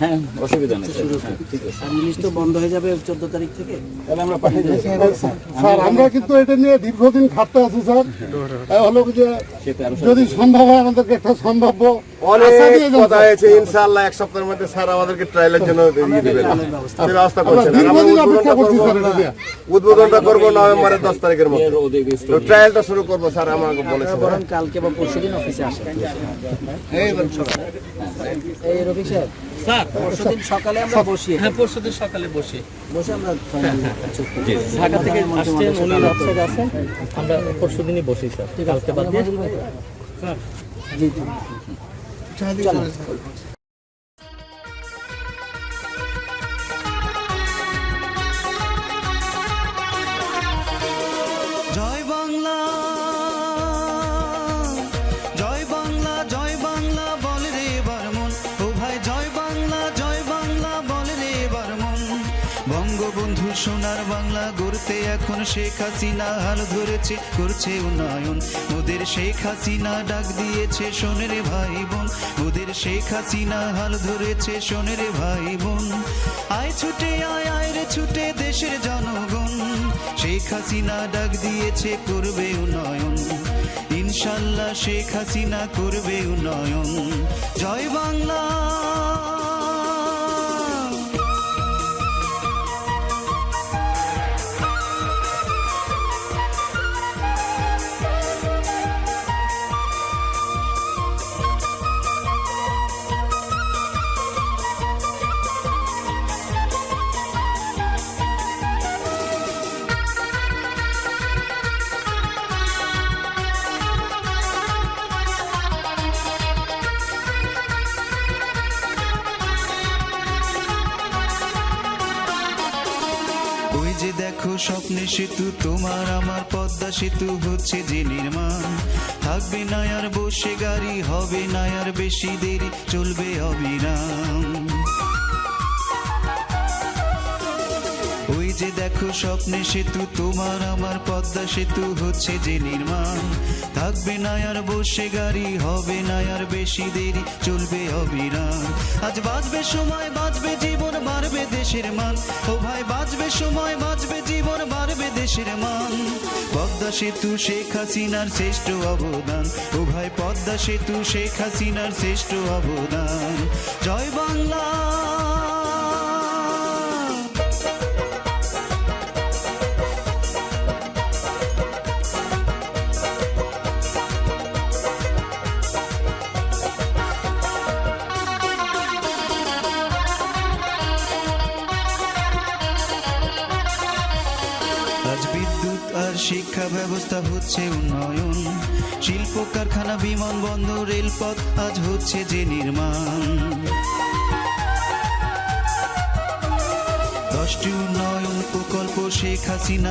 হ্যাঁ, অসুবিধা নেই, ঠিক আছে। জিনিস তো বন্ধ হয়ে যাবে 14 তারিখ থেকে। তাহলে আমরা পাঠিয়ে দেব স্যার। আমরা কিন্তু এটা নিয়ে দীর্ঘদিন খাটতে আছি স্যার। হলো যে যদি সম্ভব হয় আমাদেরকে একটা সম্ভাব্য অনেক কথা হয়েছে, ইনশাআল্লাহ এক সপ্তাহের মধ্যে স্যার আমাদেরকে ট্রায়ালের জন্য দিয়ে দিবেন, ব্যবস্থা করছেন। উদ্বোধনটা করবো নভেম্বরের 10 তারিখের মধ্যে, ট্রায়ালটা শুরু করবো স্যার আমাকে বলেছে। বরং কালকে বা পরশুদিন অফিসে আসেন। এই রবি সাহেব, স্যার পরশুদিন সকালে আমরা বসি। হ্যাঁ, পরশুদিন সকালে বসে আমরা ঢাকা থেকে আসছেন, উনি রাজশাহী আছেন, আমরা পরশুদিনই বসি স্যার। কালকে বাদ দিয়ে স্যার। জি জি, চলো। জয় বাংলা, জয় বাংলা, জয় বাংলা বল রে এবার মন। ও ভাই জয় বাংলা, জয় বাংলা বল রে এবার মন। বঙ্গবন্ধু সোনার বাংলা গড়তে এখন শেখ হাসিনা হাল ধরেছে, করছে উন্নয়ন। ওদের শেখ হাসিনা ডাক দিয়েছে শোনে রে ভাই বোন, ওদের শেখ হাসিনা হাল ধরেছে শোনে রে ভাই বোন। আয় ছুটে আয়, আয় রে ছুটে দেশের জনগণ, শেখ হাসিনা ডাক দিয়েছে করবে উন্নয়ন। ইনশাল্লাহ শেখ হাসিনা করবে উন্নয়ন। জয় বাংলা। ওই যে দেখো স্বপ্নে সেতু, তোমার আমার পদ্মা সেতু হচ্ছে যে নির্মাণ। থাকবে না আর বসে গাড়ি, হবে না আর বেশি দেরি, চলবে অবিরাম। ওই যে দেখো স্বপ্নে সেতু, তোমার আমার পদ্মা সেতু হচ্ছে যে নির্মাণ। থাকবে না আর বসে গাড়ি, হবে না আর বেশি দেরি, চলবে অবিরাম। আজ বাঁচবে সময়, বাঁচবে জীবন, বাড়বে দেশের মান। ও ভাই বাঁচবে সময়, বাঁচবে জীবন, বাড়বে দেশের মান। পদ্মা সেতু শেখ হাসিনার শ্রেষ্ঠ অবদান। ও ভাই পদ্মা সেতু শেখ হাসিনার শ্রেষ্ঠ অবদান। জয় বাংলা। আজ বিদ্যুৎ আর শিক্ষা ব্যবস্থা হচ্ছে উন্নয়ন। শিল্প কারখানা, বিমানবন্দর, রেলপথ আজ হচ্ছে যে নির্মাণ। 10টি উন্নয়ন প্রকল্প শেখ হাসিনা